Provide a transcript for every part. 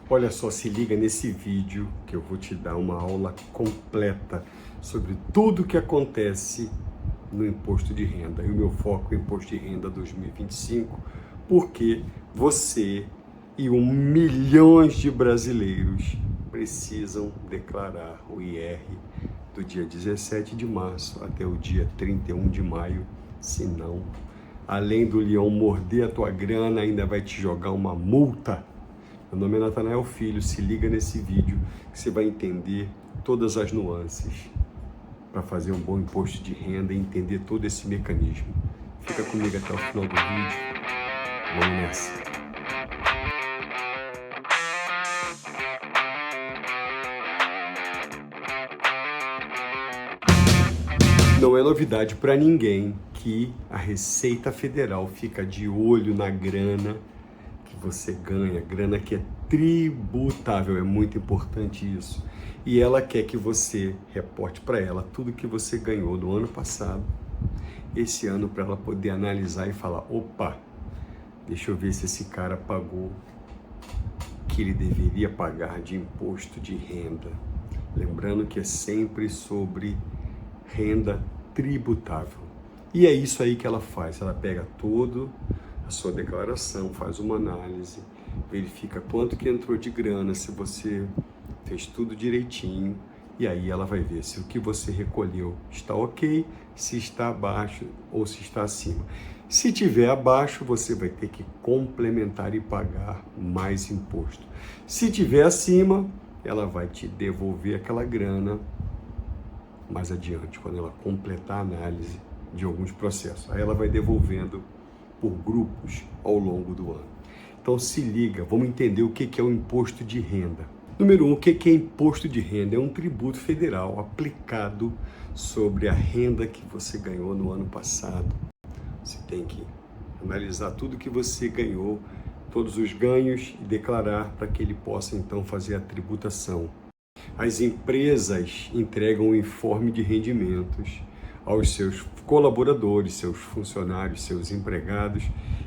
Olha só, se liga nesse vídeo que eu vou te dar uma aula completa sobre tudo o que acontece no imposto de renda. E o meu foco é o imposto de renda 2025, porque você e 1 milhão de brasileiros precisam declarar o IR do dia 17 de março até o dia 31 de maio, senão, além do leão morder a tua grana, ainda vai te jogar uma multa. Meu nome é Natanael Filho, se liga nesse vídeo que você vai entender todas as nuances para fazer um bom imposto de renda e entender todo esse mecanismo. Fica comigo até o final do vídeo, vamos nessa. Não é novidade para ninguém que a Receita Federal fica de olho na grana que você ganha, grana que é tributável, é muito importante isso. E ela quer que você reporte para ela tudo que você ganhou no ano passado, esse ano, para ela poder analisar e falar, opa, deixa eu ver se esse cara pagou o que ele deveria pagar de imposto de renda. Lembrando que é sempre sobre renda tributável. E é isso aí que ela faz, ela pega toda a sua declaração, faz uma análise, verifica quanto que entrou de grana, se você fez tudo direitinho, e aí ela vai ver se o que você recolheu está ok, se está abaixo ou se está acima. Se tiver abaixo, você vai ter que complementar e pagar mais imposto. Se tiver acima, ela vai te devolver aquela grana mais adiante, quando ela completar a análise de alguns processos. Aí ela vai devolvendo por grupos ao longo do ano. Então se liga, vamos entender o que é o imposto de renda. Número 1, o que é imposto de renda? É um tributo federal aplicado sobre a renda que você ganhou no ano passado. Você tem que analisar tudo que você ganhou, todos os ganhos e declarar para que ele possa então fazer a tributação. As empresas entregam um informe de rendimentos aos seus colaboradores, seus funcionários, seus empregados,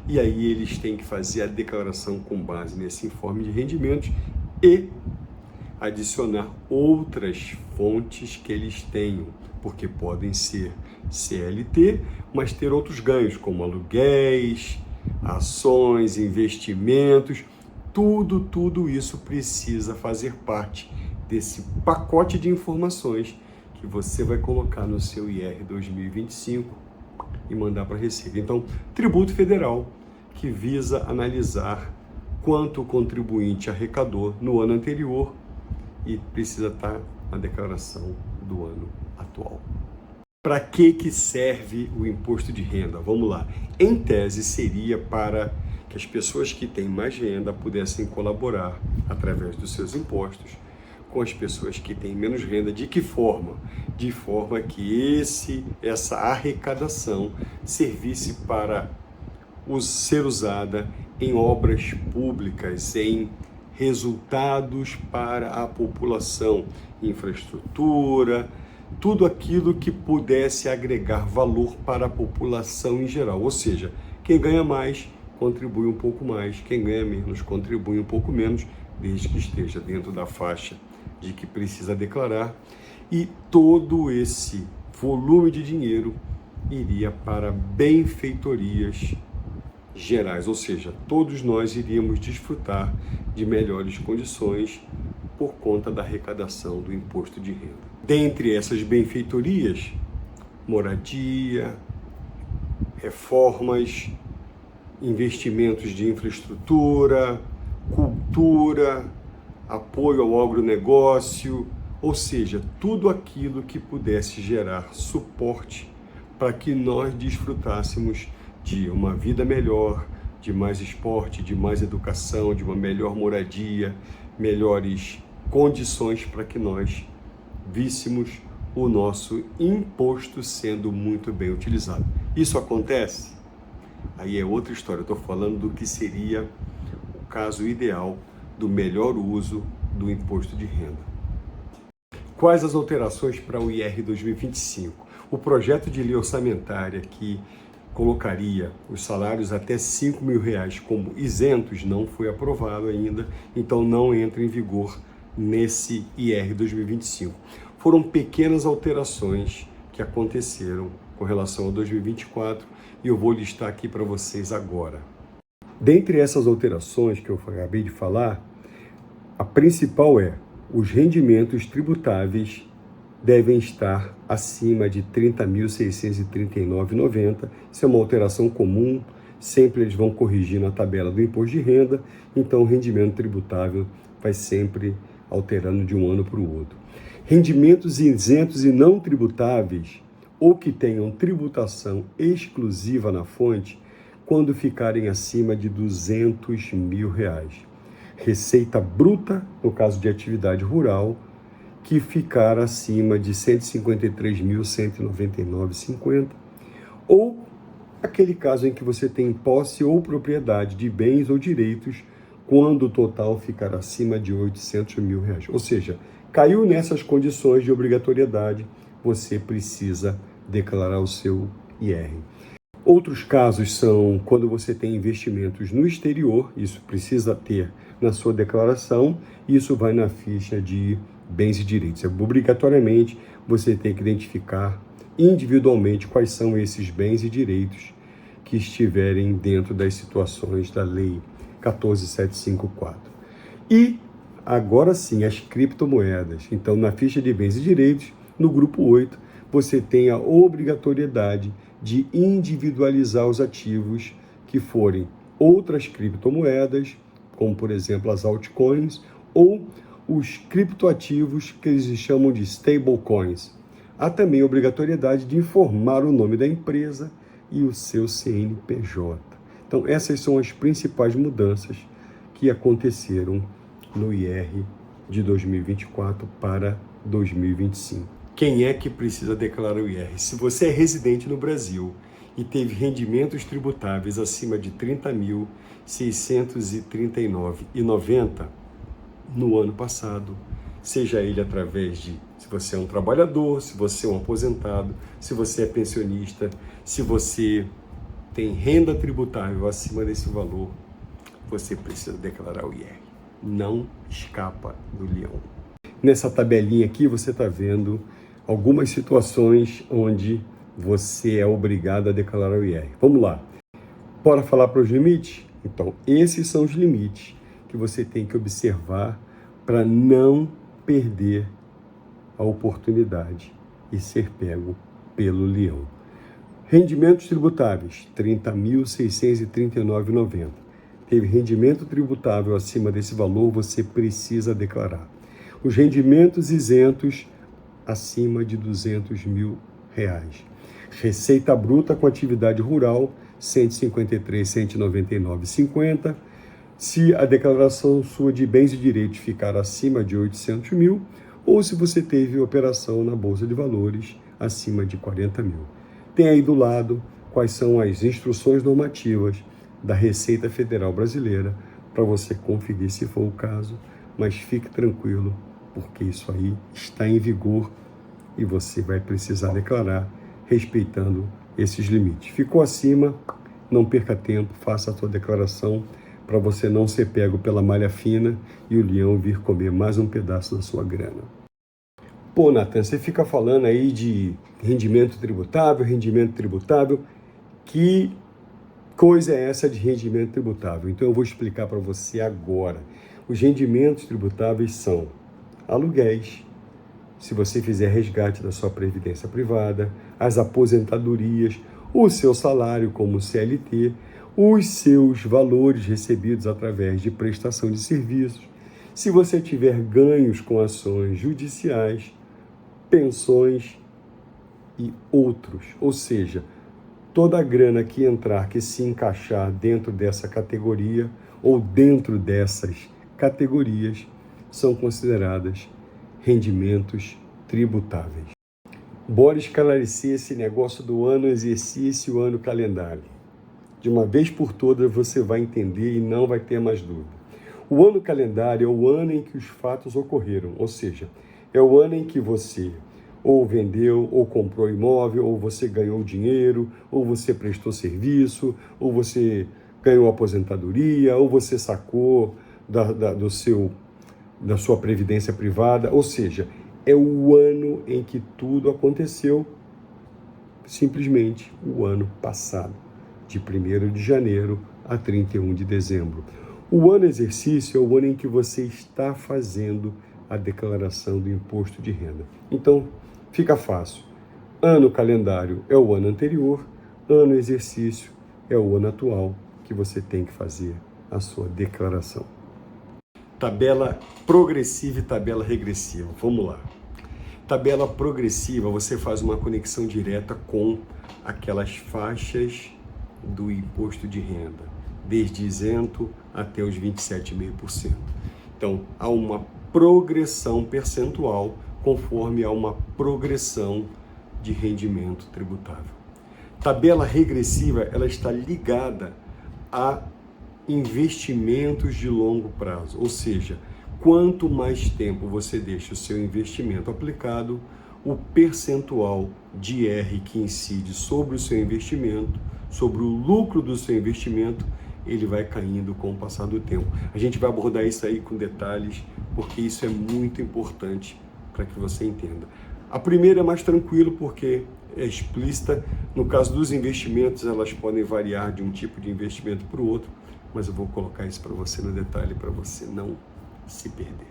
e aí eles têm que fazer a declaração com base nesse informe de rendimentos e adicionar outras fontes que eles tenham, porque podem ser CLT, mas ter outros ganhos, como aluguéis, ações, investimentos, tudo isso precisa fazer parte desse pacote de informações que você vai colocar no seu IR 2025 e mandar para a Receita. Então, tributo federal que visa analisar quanto o contribuinte arrecadou no ano anterior e precisa estar na declaração do ano atual. Para que serve o imposto de renda? Vamos lá. Em tese, seria para que as pessoas que têm mais renda pudessem colaborar através dos seus impostos com as pessoas que têm menos renda. De que forma? De forma que essa arrecadação servisse para ser usada em obras públicas, em resultados para a população, infraestrutura, tudo aquilo que pudesse agregar valor para a população em geral. Ou seja, quem ganha mais contribui um pouco mais, quem ganha menos contribui um pouco menos, desde que esteja dentro da faixa de que precisa declarar, e todo esse volume de dinheiro iria para benfeitorias gerais, ou seja, todos nós iríamos desfrutar de melhores condições por conta da arrecadação do imposto de renda. Dentre essas benfeitorias, moradia, reformas, investimentos de infraestrutura, cultura, apoio ao agronegócio, ou seja, tudo aquilo que pudesse gerar suporte para que nós desfrutássemos de uma vida melhor, de mais esporte, de mais educação, de uma melhor moradia, melhores condições para que nós víssemos o nosso imposto sendo muito bem utilizado. Isso acontece? Aí é outra história, estou falando do que seria o caso ideal do melhor uso do imposto de renda. Quais as alterações para o IR 2025? O projeto de lei orçamentária que colocaria os salários até R$ 5.000 como isentos, não foi aprovado ainda, então não entra em vigor nesse IR 2025. Foram pequenas alterações que aconteceram com relação a 2024 e eu vou listar aqui para vocês agora. Dentre essas alterações que eu acabei de falar, a principal é: os rendimentos tributáveis devem estar acima de R$ 30.639,90. Isso é uma alteração comum, sempre eles vão corrigir na tabela do imposto de renda, então o rendimento tributável vai sempre alterando de um ano para o outro. Rendimentos isentos e não tributáveis, ou que tenham tributação exclusiva na fonte, quando ficarem acima de R$ 200 mil. Receita bruta, no caso de atividade rural, que ficar acima de R$ 153.199,50, ou aquele caso em que você tem posse ou propriedade de bens ou direitos, quando o total ficar acima de R$ 800 mil. Ou seja, caiu nessas condições de obrigatoriedade, você precisa declarar o seu IR. Outros casos são quando você tem investimentos no exterior, isso precisa ter na sua declaração, isso vai na ficha de bens e direitos. Obrigatoriamente, você tem que identificar individualmente quais são esses bens e direitos que estiverem dentro das situações da Lei 14.754. E, agora sim, as criptomoedas. Então, na ficha de bens e direitos, no grupo 8, você tem a obrigatoriedade de individualizar os ativos que forem outras criptomoedas, como, por exemplo, as altcoins, ou os criptoativos que eles chamam de stablecoins. Há também a obrigatoriedade de informar o nome da empresa e o seu CNPJ. Então, essas são as principais mudanças que aconteceram no IR de 2024 para 2025. Quem é que precisa declarar o IR? Se você é residente no Brasil e teve rendimentos tributáveis acima de R$ 30.639,90 no ano passado, seja ele através de, se você é um trabalhador, se você é um aposentado, se você é pensionista, se você tem renda tributável acima desse valor, você precisa declarar o IR. Não escapa do leão. Nessa tabelinha aqui você está vendo algumas situações onde você é obrigado a declarar o IR. Vamos lá. Bora falar para os limites? Então, esses são os limites que você tem que observar para não perder a oportunidade e ser pego pelo leão. Rendimentos tributáveis, R$ 30.639,90. Teve rendimento tributável acima desse valor, você precisa declarar. Os rendimentos isentos acima de R$ 200 mil. Receita bruta com atividade rural, R$ 153.199,50. Se a declaração sua de bens e direitos ficar acima de 800 mil, ou se você teve operação na Bolsa de Valores acima de 40 mil. Tem aí do lado quais são as instruções normativas da Receita Federal Brasileira para você conferir se for o caso, mas fique tranquilo, porque isso aí está em vigor e você vai precisar declarar respeitando esses limites. Ficou acima, não perca tempo, faça a sua declaração para você não ser pego pela malha fina e o leão vir comer mais um pedaço da sua grana. Pô, Nathan, você fica falando aí de rendimento tributável, que coisa é essa de rendimento tributável? Então eu vou explicar para você agora. Os rendimentos tributáveis são aluguéis, se você fizer resgate da sua previdência privada, as aposentadorias, o seu salário como CLT, os seus valores recebidos através de prestação de serviços, se você tiver ganhos com ações judiciais, pensões e outros. Ou seja, toda a grana que entrar, que se encaixar dentro dessa categoria ou dentro dessas categorias, são consideradas rendimentos tributáveis. Bora esclarecer esse negócio do ano exercício e o ano calendário. De uma vez por todas você vai entender e não vai ter mais dúvida. O ano calendário é o ano em que os fatos ocorreram, ou seja, é o ano em que você ou vendeu, ou comprou imóvel, ou você ganhou dinheiro, ou você prestou serviço, ou você ganhou aposentadoria, ou você sacou da sua previdência privada. Ou seja, é o ano em que tudo aconteceu, simplesmente o ano passado, de 1º de janeiro a 31 de dezembro. O ano exercício é o ano em que você está fazendo a declaração do imposto de renda. Então, fica fácil. Ano calendário é o ano anterior, ano exercício é o ano atual que você tem que fazer a sua declaração. Tabela progressiva e tabela regressiva. Vamos lá. Tabela progressiva, você faz uma conexão direta com aquelas faixas do imposto de renda, desde isento até os 27,5%. Então, há uma progressão percentual conforme há uma progressão de rendimento tributável. Tabela regressiva, ela está ligada a investimentos de longo prazo, ou seja, quanto mais tempo você deixa o seu investimento aplicado, o percentual de IR que incide sobre o seu investimento, sobre o lucro do seu investimento, ele vai caindo com o passar do tempo. A gente vai abordar isso aí com detalhes, porque isso é muito importante para que você entenda. A primeira é mais tranquilo porque é explícita. No caso dos investimentos, elas podem variar de um tipo de investimento para o outro, mas eu vou colocar isso para você no detalhe, para você não se perder.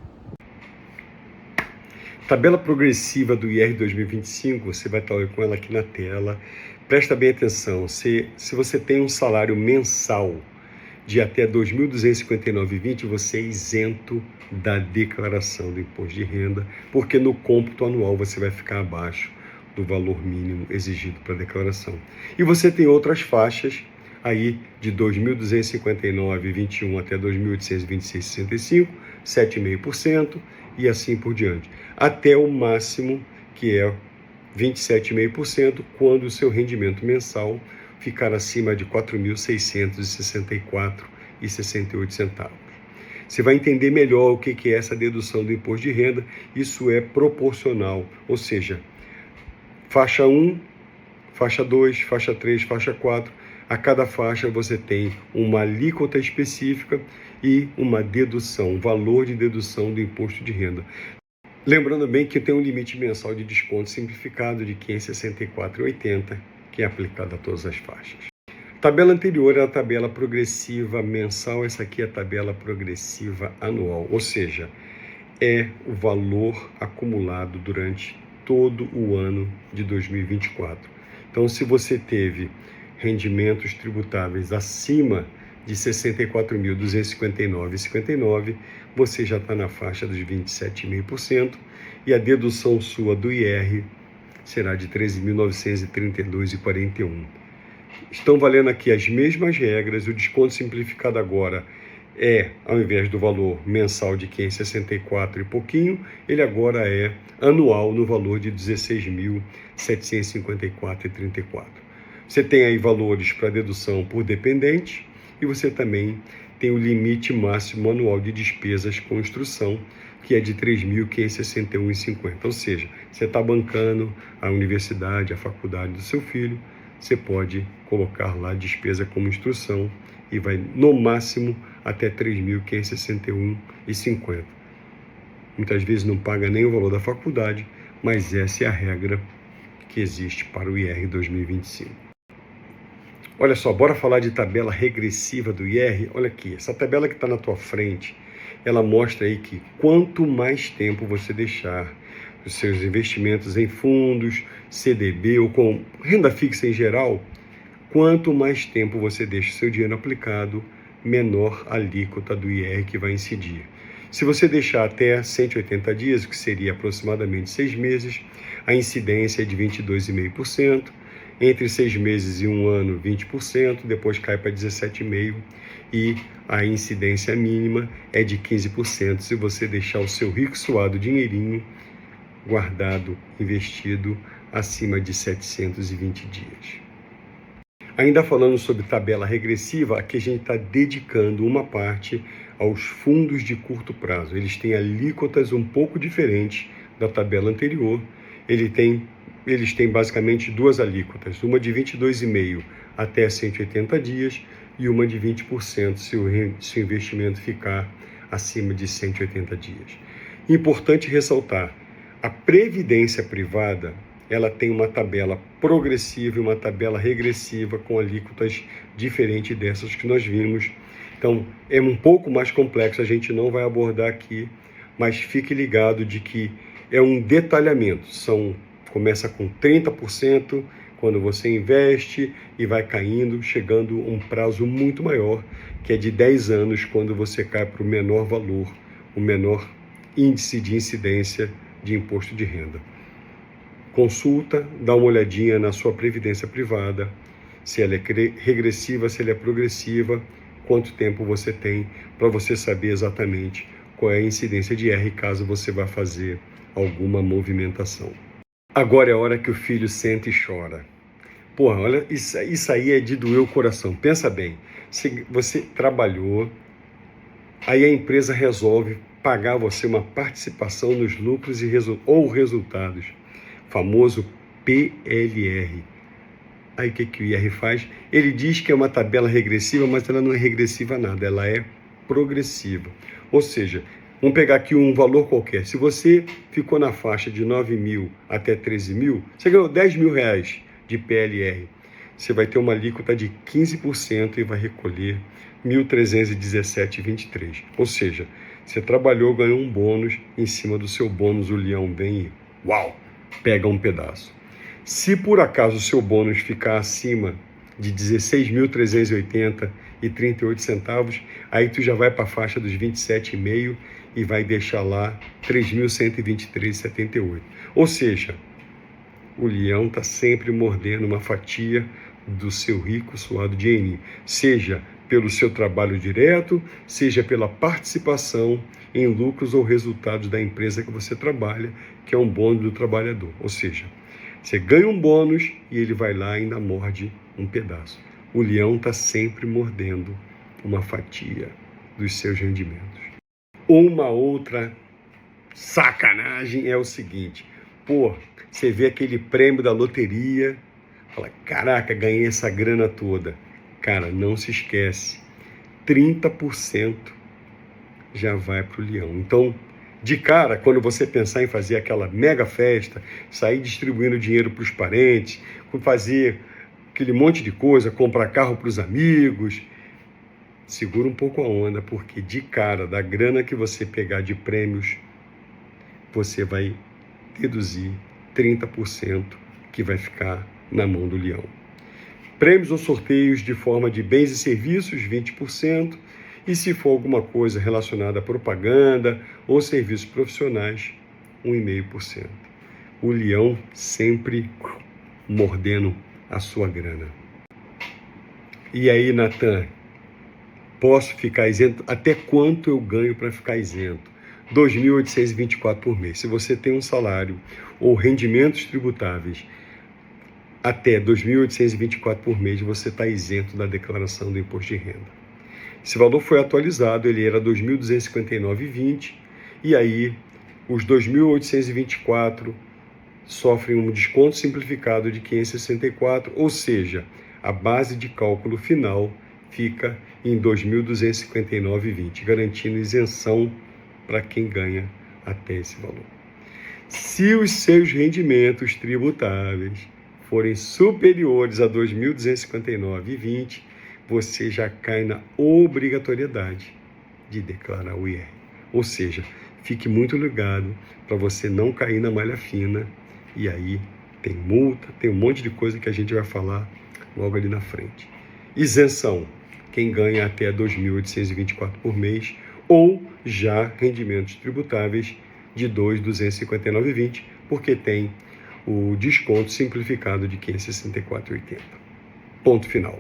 Tabela progressiva do IR 2025, você vai estar com ela aqui na tela. Presta bem atenção, se você tem um salário mensal de até R$ 2.259,20, você é isento da declaração do imposto de renda, porque no cômputo anual você vai ficar abaixo do valor mínimo exigido para a declaração. E você tem outras faixas aí de R$ 2.259,21 até R$ 2.826,65, 7,5% e assim por diante, até o máximo que é 27,5% quando o seu rendimento mensal ficar acima de R$ 4.664,68. Você vai entender melhor o que é essa dedução do imposto de renda. Isso é proporcional, ou seja, faixa 1, faixa 2, faixa 3, faixa 4, a cada faixa você tem uma alíquota específica e uma dedução, um valor de dedução do imposto de renda. Lembrando bem que tem um limite mensal de desconto simplificado de R$ 564,80, que é aplicado a todas as faixas. Tabela anterior é a tabela progressiva mensal, essa aqui é a tabela progressiva anual, ou seja, é o valor acumulado durante todo o ano de 2024. Então, se você teve rendimentos tributáveis acima de R$ 64.259,59, você já está na faixa dos 27,5% e a dedução sua do IR será de R$ 13.932,41. Estão valendo aqui as mesmas regras, o desconto simplificado agora é, ao invés do valor mensal de R$ 564 e pouquinho, ele agora é anual no valor de R$ 16.754,34. Você tem aí valores para dedução por dependente e você também tem o limite máximo anual de despesas com instrução, que é de R$ 3.561,50. Ou seja, você está bancando a universidade, a faculdade do seu filho, você pode colocar lá despesa como instrução e vai no máximo até R$ 3.561,50. Muitas vezes não paga nem o valor da faculdade, mas essa é a regra que existe para o IR 2025. Olha só, bora falar de tabela regressiva do IR. Olha aqui, essa tabela que está na tua frente, ela mostra aí que quanto mais tempo você deixar os seus investimentos em fundos, CDB ou com renda fixa em geral, quanto mais tempo você deixa o seu dinheiro aplicado, menor a alíquota do IR que vai incidir. Se você deixar até 180 dias, que seria aproximadamente 6 meses, a incidência é de 22,5%, entre 6 meses e 1 ano, 20%, depois cai para 17,5% e a incidência mínima é de 15% se você deixar o seu rico suado dinheirinho guardado, investido acima de 720 dias. Ainda falando sobre tabela regressiva, aqui a gente está dedicando uma parte aos fundos de curto prazo. Eles têm alíquotas um pouco diferentes da tabela anterior eles têm basicamente duas alíquotas, uma de 22,5% até 180 dias e uma de 20% se o investimento ficar acima de 180 dias. Importante ressaltar, a previdência privada, ela tem uma tabela progressiva e uma tabela regressiva com alíquotas diferentes dessas que nós vimos. Então, é um pouco mais complexo, a gente não vai abordar aqui, mas fique ligado de que é um detalhamento. Começa com 30% quando você investe e vai caindo, chegando a um prazo muito maior, que é de 10 anos, quando você cai para o menor valor, o menor índice de incidência de imposto de renda. Consulta, dá uma olhadinha na sua previdência privada, se ela é regressiva, se ela é progressiva, quanto tempo você tem, para você saber exatamente qual é a incidência de R caso você vá fazer alguma movimentação. Agora é a hora que o filho senta e chora. Porra, olha, isso aí é de doer o coração. Pensa bem, se você trabalhou, aí a empresa resolve pagar você uma participação nos lucros ou resultados, famoso PLR. Aí o que o IR faz? Ele diz que é uma tabela regressiva, mas ela não é regressiva nada, ela é progressiva. Ou seja, vamos pegar aqui um valor qualquer. Se você ficou na faixa de 9 mil até 13 mil, você ganhou 10 mil reais de PLR. Você vai ter uma alíquota de 15% e vai recolher 1.317,23. Ou seja, você trabalhou, ganhou um bônus, em cima do seu bônus o leão vem e, uau, pega um pedaço. Se por acaso o seu bônus ficar acima de 16.380,38 centavos, aí tu já vai para a faixa dos 27,5 e vai deixar lá 3.123,78. Ou seja, o leão está sempre mordendo uma fatia do seu rico suado dinheirinho, seja pelo seu trabalho direto, seja pela participação em lucros ou resultados da empresa que você trabalha, que é um bônus do trabalhador. Ou seja, você ganha um bônus e ele vai lá e ainda morde um pedaço. O leão está sempre mordendo uma fatia dos seus rendimentos. Uma outra sacanagem é o seguinte, você vê aquele prêmio da loteria, fala, caraca, ganhei essa grana toda. Cara, não se esquece, 30% já vai para o leão. Então, de cara, quando você pensar em fazer aquela mega festa, sair distribuindo dinheiro para os parentes, fazer aquele monte de coisa, comprar carro para os amigos, segura um pouco a onda, porque de cara, da grana que você pegar de prêmios, você vai deduzir 30% que vai ficar na mão do leão. Prêmios ou sorteios de forma de bens e serviços, 20%. E se for alguma coisa relacionada a propaganda ou serviços profissionais, 1,5%. O leão sempre mordendo a sua grana. E aí, Natan, posso ficar isento? Até quanto eu ganho para ficar isento? R$ 2.824 por mês. Se você tem um salário ou rendimentos tributáveis até R$ 2.824 por mês, você está isento da declaração do imposto de renda. Esse valor foi atualizado, ele era R$ 2.259,20, e aí os 2.824 sofrem um desconto simplificado de 564, ou seja, a base de cálculo final fica em 2.259,20, garantindo isenção para quem ganha até esse valor. Se os seus rendimentos tributáveis forem superiores a 2.259,20, você já cai na obrigatoriedade de declarar o IR. Ou seja, fique muito ligado para você não cair na malha fina, e aí tem multa, tem um monte de coisa que a gente vai falar logo ali na frente. Isenção, quem ganha até 2.824 por mês, ou já rendimentos tributáveis de 2.259,20, porque tem o desconto simplificado de 564,80. Ponto final.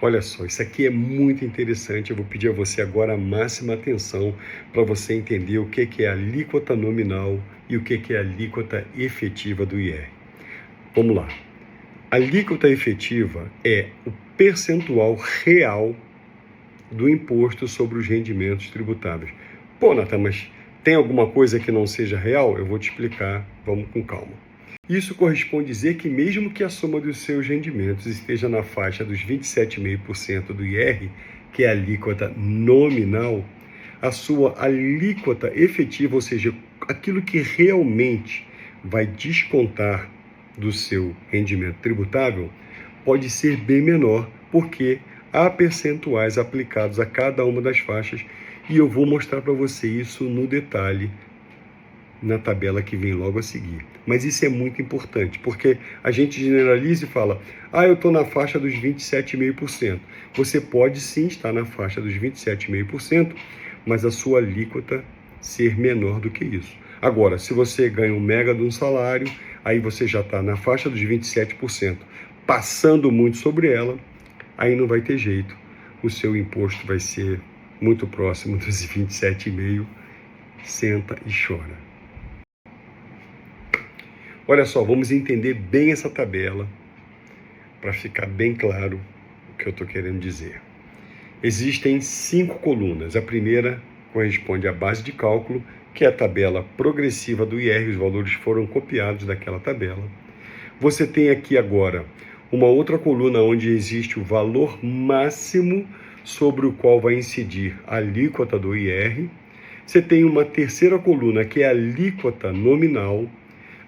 Olha só, isso aqui é muito interessante. Eu vou pedir a você agora a máxima atenção para você entender o que é a alíquota nominal e o que é a alíquota efetiva do IR. Vamos lá. A alíquota efetiva é o percentual real do imposto sobre os rendimentos tributáveis. Natan, mas tem alguma coisa que não seja real? Eu vou te explicar, vamos com calma. Isso corresponde a dizer que mesmo que a soma dos seus rendimentos esteja na faixa dos 27,5% do IR, que é a alíquota nominal, a sua alíquota efetiva, ou seja, aquilo que realmente vai descontar do seu rendimento tributável, pode ser bem menor, porque há percentuais aplicados a cada uma das faixas, e eu vou mostrar para você isso no detalhe na tabela que vem logo a seguir. Mas isso é muito importante, porque a gente generaliza e fala, eu estou na faixa dos 27,5%. Você pode sim estar na faixa dos 27,5%, mas a sua alíquota ser menor do que isso. Agora, se você ganha um mega de um salário, aí você já está na faixa dos 27%, passando muito sobre ela, aí não vai ter jeito. O seu imposto vai ser muito próximo dos 27,5%. Senta e chora. Olha só, vamos entender bem essa tabela para ficar bem claro o que eu estou querendo dizer. Existem 5 colunas. A primeira corresponde à base de cálculo, que é a tabela progressiva do IR, os valores foram copiados daquela tabela. Você tem aqui agora uma outra coluna onde existe o valor máximo sobre o qual vai incidir a alíquota do IR. Você tem uma terceira coluna, que é a alíquota nominal.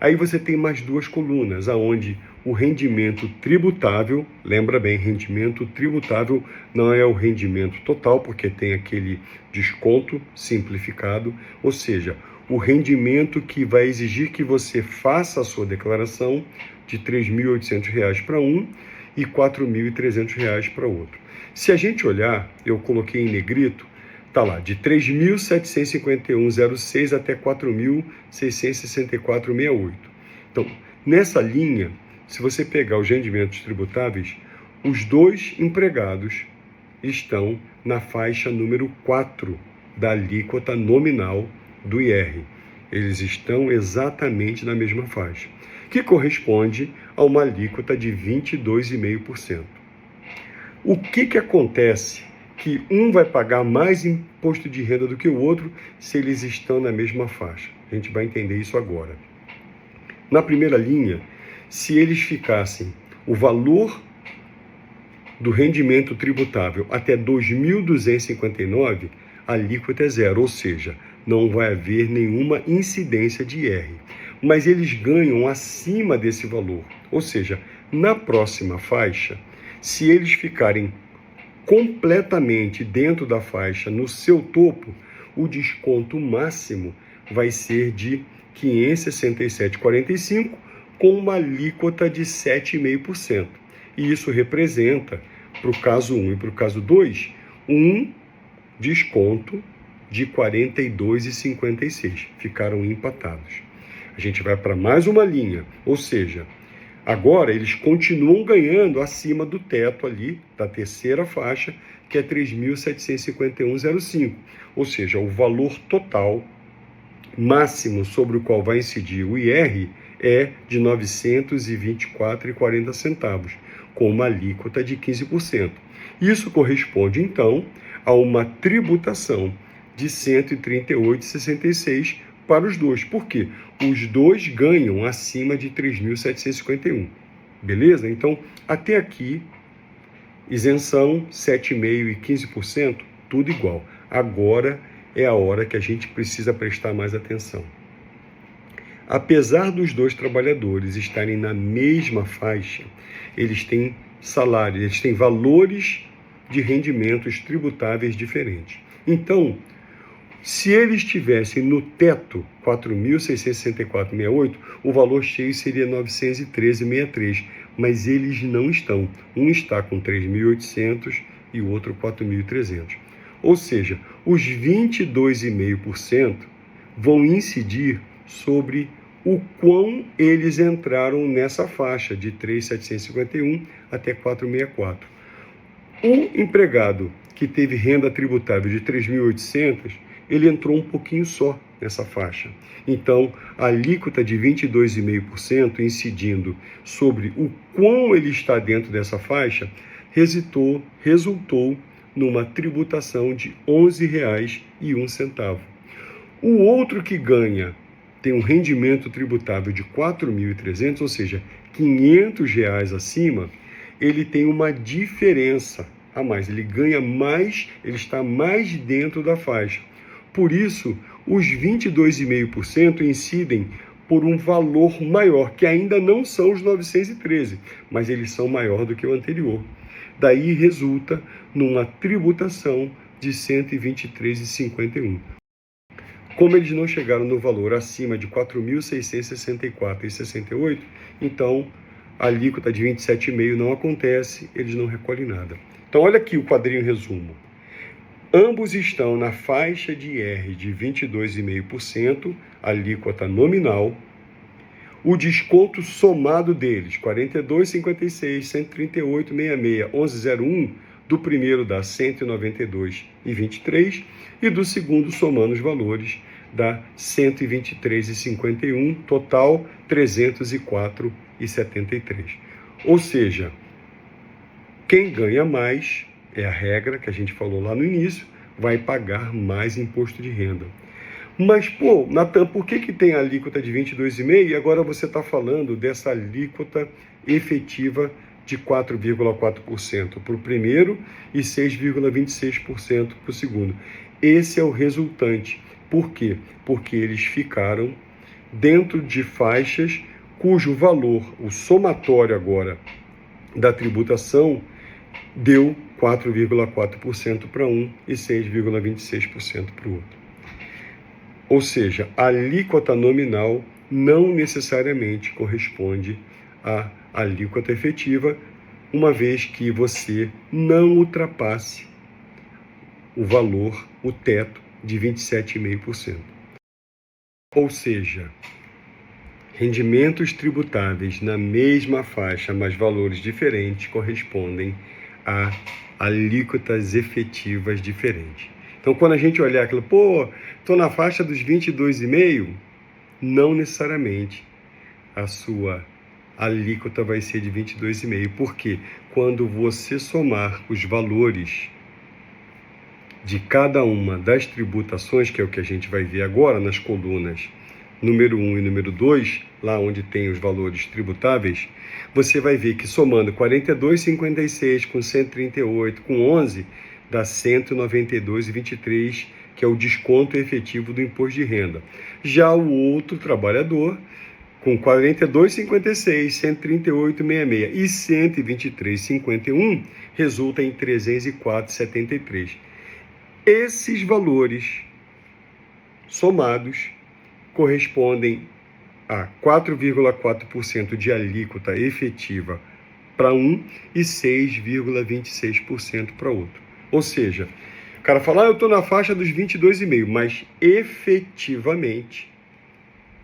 Aí você tem mais 2 colunas, aonde o rendimento tributável, lembra bem, rendimento tributável não é o rendimento total, porque tem aquele desconto simplificado, ou seja, o rendimento que vai exigir que você faça a sua declaração de R$ 3.800 para um e R$ 4.300 para outro. Se a gente olhar, eu coloquei em negrito, está lá, de 3.751,06 até 4.664,68. Então, nessa linha, se você pegar os rendimentos tributáveis, os 2 empregados estão na faixa número 4 da alíquota nominal do IR. Eles estão exatamente na mesma faixa, que corresponde a uma alíquota de 22,5%. O que acontece? Que um vai pagar mais imposto de renda do que o outro se eles estão na mesma faixa. A gente vai entender isso agora. Na primeira linha, se eles ficassem o valor do rendimento tributável até 2.259, a alíquota é 0, ou seja, não vai haver nenhuma incidência de IR. Mas eles ganham acima desse valor, ou seja, na próxima faixa, se eles ficarem completamente dentro da faixa, no seu topo, o desconto máximo vai ser de R$ 567,45, com uma alíquota de 7,5%. E isso representa, para o caso 1 e para o caso 2, um desconto de R$ 42,56. Ficaram empatados. A gente vai para mais uma linha, ou seja, agora eles continuam ganhando acima do teto ali, da terceira faixa, que é 3.751,05. Ou seja, o valor total máximo sobre o qual vai incidir o IR é de R$ 924,40, com uma alíquota de 15%. Isso corresponde, então, a uma tributação de R$ 138,66 para os 2. Por quê? Os 2 ganham acima de 3.751. Beleza? Então, até aqui, isenção 7,5% e 15%, tudo igual. Agora é a hora que a gente precisa prestar mais atenção. Apesar dos 2 trabalhadores estarem na mesma faixa, eles têm salário, eles têm valores de rendimentos tributáveis diferentes. Então, se eles estivessem no teto 4.664,68, o valor cheio seria 913,63, mas eles não estão. Um está com 3.800 e o outro 4.300. Ou seja, os 22,5% vão incidir sobre o quão eles entraram nessa faixa de 3.751 até 4.064. O empregado que teve renda tributável de 3.800, ele entrou um pouquinho só nessa faixa. Então, a alíquota de 22,5% incidindo sobre o quão ele está dentro dessa faixa, resultou numa tributação de R$ 11,01. O outro que ganha tem um rendimento tributável de R$ 4.300, ou seja, R$ 500 acima, ele tem uma diferença a mais, ele ganha mais, ele está mais dentro da faixa. Por isso, os 22,5% incidem por um valor maior, que ainda não são os 913, mas eles são maior do que o anterior. Daí resulta numa tributação de R$ 123,51. Como eles não chegaram no valor acima de R$ 4.664,68, então a alíquota de 27,5% não acontece, eles não recolhem nada. Então olha aqui o quadrinho resumo. Ambos estão na faixa de IR de 22,5%, alíquota nominal. O desconto somado deles, 42,56, 138,66, 11,01, do primeiro dá 192,23 e do segundo, somando os valores, dá 123,51, total 304,73. Ou seja, quem ganha mais, é a regra que a gente falou lá no início, vai pagar mais imposto de renda. Mas, pô, Natan, por que tem a alíquota de 22,5% e agora você está falando dessa alíquota efetiva de 4,4% para o primeiro e 6,26% para o segundo? Esse é o resultante. Por quê? Porque eles ficaram dentro de faixas cujo valor, o somatório agora da tributação, deu 4,4% para um e 6,26% para o outro. Ou seja, a alíquota nominal não necessariamente corresponde à alíquota efetiva, uma vez que você não ultrapasse o valor, o teto de 27,5%. Ou seja, rendimentos tributáveis na mesma faixa, mas valores diferentes, correspondem a alíquotas efetivas diferentes. Então, quando a gente olhar aquilo, estou na faixa dos 22,5%, não necessariamente a sua alíquota vai ser de 22,5%. Por quê? Quando você somar os valores de cada uma das tributações, que é o que a gente vai ver agora nas colunas número 1 e número 2, lá onde tem os valores tributáveis, você vai ver que somando 42,56 com 138 com 11, dá 192,23, que é o desconto efetivo do imposto de renda. Já o outro trabalhador, com 42,56, 138,66 e 123,51, resulta em 304,73. Esses valores somados correspondem a 4,4% de alíquota efetiva para um e 6,26% para outro. Ou seja, o cara fala, eu estou na faixa dos 22,5%, mas efetivamente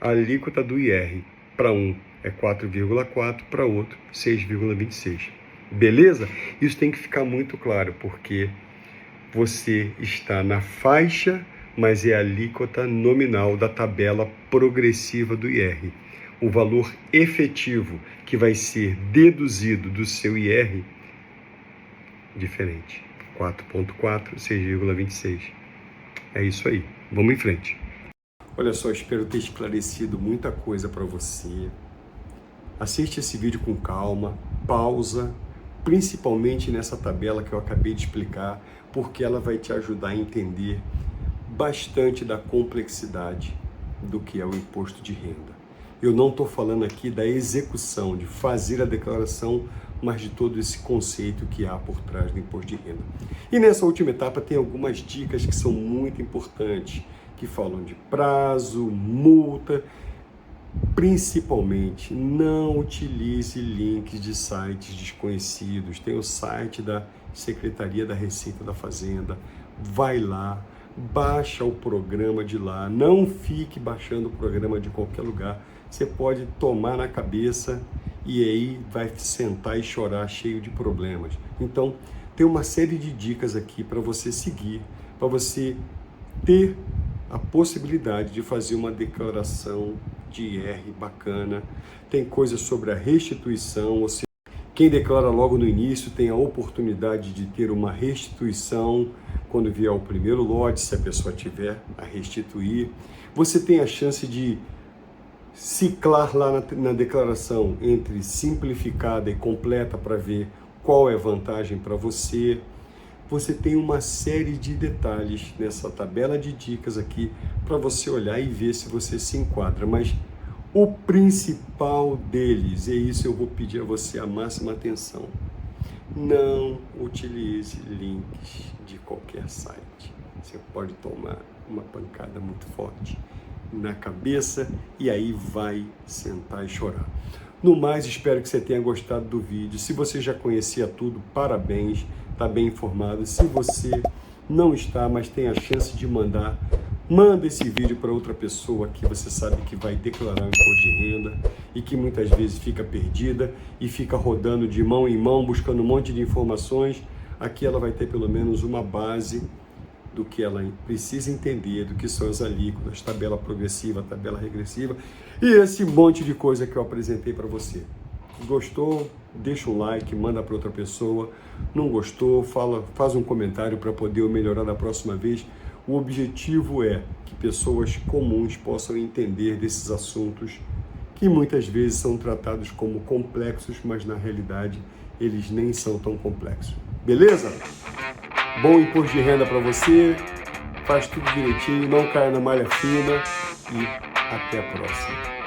a alíquota do IR para um é 4,4%, para outro 6,26%. Beleza? Isso tem que ficar muito claro, porque você está na faixa, mas é a alíquota nominal da tabela progressiva do IR. O valor efetivo que vai ser deduzido do seu IR, diferente. 4,4, 6,26. É isso aí. Vamos em frente. Olha só, espero ter esclarecido muita coisa para você. Assiste esse vídeo com calma, pausa, principalmente nessa tabela que eu acabei de explicar, porque ela vai te ajudar a entender bastante da complexidade do que é o imposto de renda. Eu não estou falando aqui da execução, de fazer a declaração, mas de todo esse conceito que há por trás do imposto de renda. E nessa última etapa tem algumas dicas que são muito importantes, que falam de prazo, multa. Principalmente, não utilize links de sites desconhecidos. Tem o site da Secretaria da Receita da Fazenda, vai lá, baixa o programa de lá, não fique baixando o programa de qualquer lugar. Você pode tomar na cabeça e aí vai sentar e chorar cheio de problemas. Então, tem uma série de dicas aqui para você seguir, para você ter a possibilidade de fazer uma declaração de IR bacana. Tem coisas sobre a restituição, ou seja, quem declara logo no início tem a oportunidade de ter uma restituição quando vier o primeiro lote, se a pessoa tiver a restituir. Você tem a chance de ciclar lá na declaração entre simplificada e completa para ver qual é a vantagem para você. Você tem uma série de detalhes nessa tabela de dicas aqui para você olhar e ver se você se enquadra. Mas o principal deles, e isso eu vou pedir a você a máxima atenção, não utilize links de qualquer site. Você pode tomar uma pancada muito forte na cabeça e aí vai sentar e chorar. No mais, espero que você tenha gostado do vídeo. Se você já conhecia tudo, parabéns, está bem informado. Se você não está, mas tem a chance de mandar, manda esse vídeo para outra pessoa que você sabe que vai declarar o imposto de renda e que muitas vezes fica perdida e fica rodando de mão em mão, buscando um monte de informações. Aqui ela vai ter pelo menos uma base do que ela precisa entender, do que são as alíquotas, tabela progressiva, tabela regressiva e esse monte de coisa que eu apresentei para você. Gostou? Deixa um like, manda para outra pessoa. Não gostou? Faz um comentário para poder eu melhorar da próxima vez. O objetivo é que pessoas comuns possam entender desses assuntos que muitas vezes são tratados como complexos, mas na realidade eles nem são tão complexos. Beleza? Bom imposto de renda para você, faz tudo direitinho, não caia na malha fina e até a próxima.